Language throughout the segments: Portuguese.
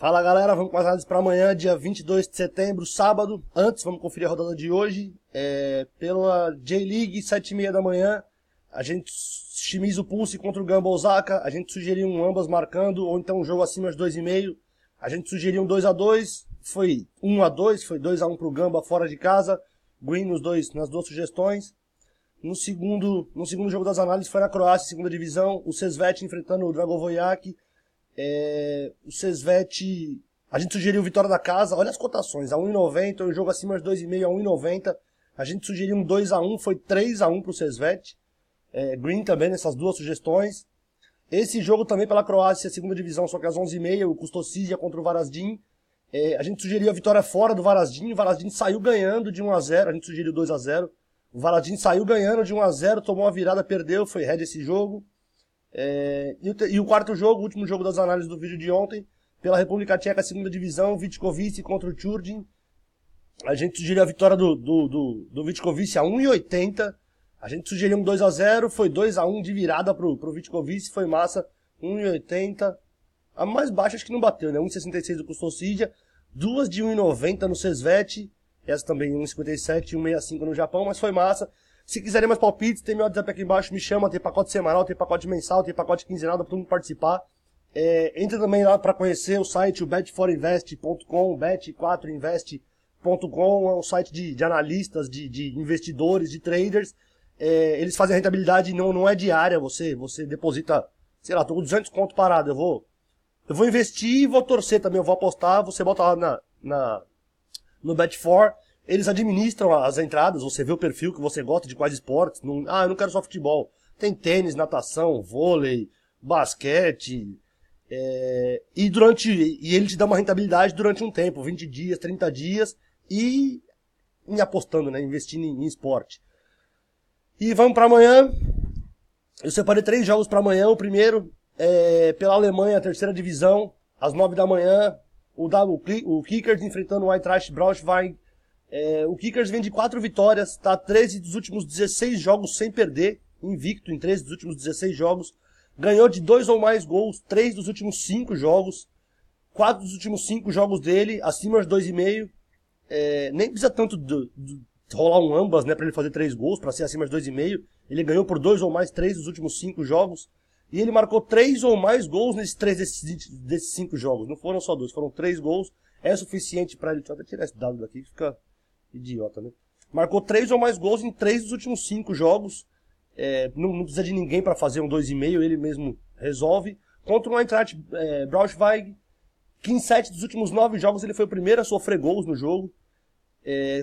Fala galera, vamos com as análises para amanhã, dia 22 de setembro, sábado. Antes, vamos conferir a rodada de hoje. Pela J-League, 7h30 da manhã, a gente Shimizu Pulse contra o Gamba Osaka. A gente sugeriu ambas marcando, ou então um jogo acima de 2,5. A gente sugeriu um 2x2, foi 1x2, foi 2x1 pro Gamba fora de casa. Green nas duas sugestões. No segundo jogo das análises foi na Croácia, segunda divisão, o Sesvet enfrentando o Dragovojac. O Sesvet, a gente sugeriu vitória da casa, olha as cotações, a 1,90, um jogo acima de 2,5 a 1,90. A gente sugeriu um 2x1, foi 3x1 pro Sesvet. Green também nessas duas sugestões. Esse jogo também pela Croácia, segunda divisão, só que às 11h30, o Kustosija contra o Varazdin. A gente sugeriu a vitória fora do Varazdin, o Varazdin saiu ganhando de 1x0, a gente sugeriu 2x0. O Varazdin saiu ganhando de 1x0, tomou uma virada, perdeu, foi head esse jogo. E o quarto jogo, o último jogo das análises do vídeo de ontem, pela República Tcheca, segunda divisão, Vitkovice contra o Tchurdin. A gente sugeriu a vitória do Vitkovice a 1,80. A gente sugeriu um 2x0, foi 2x1 de virada pro Vitkovice, foi massa, 1,80. A mais baixa acho que não bateu, né? 1,66 do Kustosija, duas de 1,90 no Sesvet, essa também 1,57 e 1,65 no Japão, mas foi massa. Se quiserem mais palpites, tem meu WhatsApp aqui embaixo, me chama, tem pacote semanal, tem pacote mensal, tem pacote quinzenal, dá pra todo mundo participar. Entra também lá para conhecer o site, o bet4invest.com, bet4invest.com, é um site de analistas, de investidores, de traders. Eles fazem a rentabilidade, não é diária, você deposita, sei lá, tô com 200 conto parado, eu vou investir e vou torcer também, eu vou apostar, você bota lá no Bet4, eles administram as entradas, você vê o perfil que você gosta de quais esportes, eu não quero só futebol, tem tênis, natação, vôlei, basquete, e ele te dá uma rentabilidade durante um tempo, 20 dias, 30 dias, e apostando, né, investindo em esporte. E vamos para amanhã, eu separei 3 jogos para amanhã, o primeiro pela Alemanha, terceira divisão, às 9 da manhã, o Kickers enfrentando o Eintracht Braunschweig. O Kickers vem de 4 vitórias, tá 13 dos últimos 16 jogos sem perder, invicto em 13 dos últimos 16 jogos. Ganhou de 2 ou mais gols, 3 dos últimos 5 jogos. 4 dos últimos 5 jogos dele, acima de 2,5. Nem precisa tanto rolar um ambas, né, pra ele fazer 3 gols, pra ser acima de 2,5. Ele ganhou por 2 ou mais 3 dos últimos 5 jogos. E ele marcou 3 ou mais gols nesses 3 desses 5 jogos. Não foram só 2, foram 3 gols. É suficiente pra ele. Deixa eu até tirar esse dado daqui que fica idiota, né? Marcou 3 ou mais gols em 3 dos últimos 5 jogos. Não precisa de ninguém pra fazer um 2,5, ele mesmo resolve. Contra o Eintracht Braunschweig, que em 7 dos últimos 9 jogos ele foi o primeiro a sofrer gols no jogo.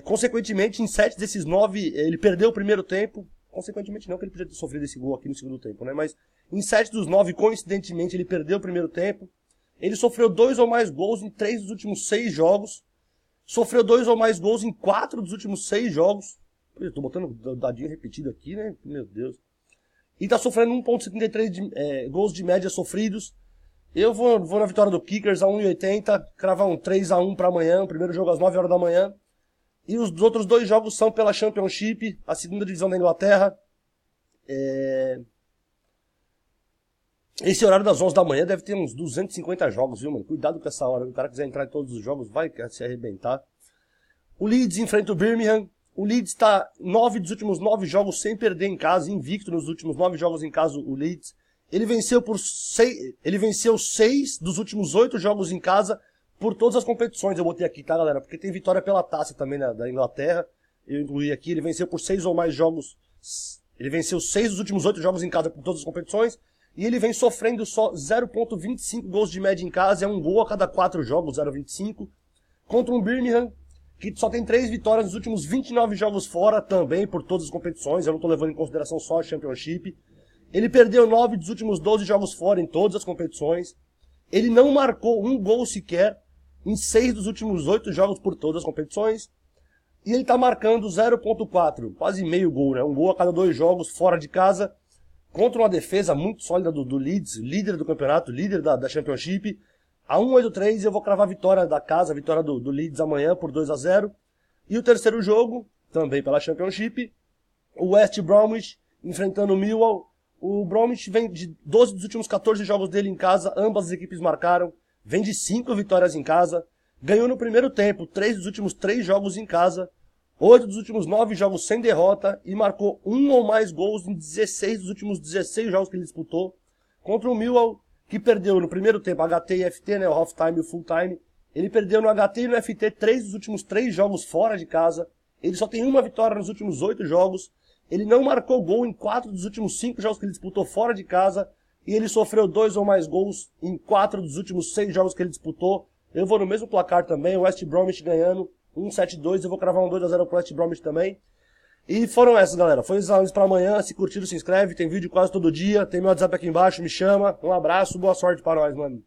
Consequentemente, em 7 desses 9 ele perdeu o primeiro tempo. Consequentemente não, que ele podia ter sofrido esse gol aqui no segundo tempo, né? Mas em 7 dos 9, coincidentemente, ele perdeu o primeiro tempo. Ele sofreu 2 ou mais gols em 3 dos últimos 6 jogos. Sofreu 2 ou mais gols em 4 dos últimos 6 jogos. Eu tô botando dadinho repetido aqui, né? Meu Deus. E tá sofrendo 1,73 gols de média sofridos. Eu vou na vitória do Kickers a 1,80. Cravar um 3x1 pra amanhã. O primeiro jogo às 9 horas da manhã. E os outros 2 jogos são pela Championship, a segunda divisão da Inglaterra. Esse horário das 11 da manhã deve ter uns 250 jogos, viu, mano? Cuidado com essa hora. O cara quiser entrar em todos os jogos, vai se arrebentar. O Leeds enfrenta o Birmingham. O Leeds está 9 dos últimos 9 jogos sem perder em casa, invicto nos últimos 9 jogos em casa, o Leeds. Ele venceu 6 dos últimos 8 jogos em casa por todas as competições. Eu botei aqui, tá, galera? Porque tem vitória pela taça também da Inglaterra. Eu incluí aqui, ele venceu por 6 ou mais jogos. Ele venceu 6 dos últimos 8 jogos em casa por todas as competições. E ele vem sofrendo só 0,25 gols de média em casa. É um gol a cada 4 jogos, 0,25. Contra um Birmingham, que só tem 3 vitórias nos últimos 29 jogos fora também, por todas as competições. Eu não tô levando em consideração só a Championship. Ele perdeu 9 dos últimos 12 jogos fora em todas as competições. Ele não marcou um gol sequer em 6 dos últimos 8 jogos por todas as competições. E ele tá marcando 0,4, quase meio gol, né? Um gol a cada 2 jogos fora de casa. Contra uma defesa muito sólida do Leeds, líder do campeonato, líder da Championship. A 1,83 eu vou cravar a vitória da casa, a vitória do Leeds amanhã por 2-0. E o terceiro jogo, também pela Championship, o West Bromwich enfrentando o Millwall. O Bromwich vem de 12 dos últimos 14 jogos dele em casa, ambas as equipes marcaram. vem de 5 vitórias em casa, ganhou no primeiro tempo 3 dos últimos 3 jogos em casa, 8 dos últimos 9 jogos sem derrota e marcou 1 ou mais gols em 16 dos últimos 16 jogos que ele disputou. Contra o Millwall, que perdeu no primeiro tempo HT e FT, né, o half time e o full time. Ele perdeu no HT e no FT 3 dos últimos 3 jogos fora de casa. Ele só tem uma vitória nos últimos 8 jogos. Ele não marcou gol em 4 dos últimos 5 jogos que ele disputou fora de casa. E ele sofreu 2 ou mais gols em 4 dos últimos 6 jogos que ele disputou. Eu vou no mesmo placar também, o West Bromwich ganhando 1-7-2. Eu vou cravar um 2-0 pro West Bromwich também. E foram essas, galera. Foi os análise pra amanhã. Se curtiram, se inscreve. Tem vídeo quase todo dia. Tem meu WhatsApp aqui embaixo, me chama. Um abraço, boa sorte para nós, mano.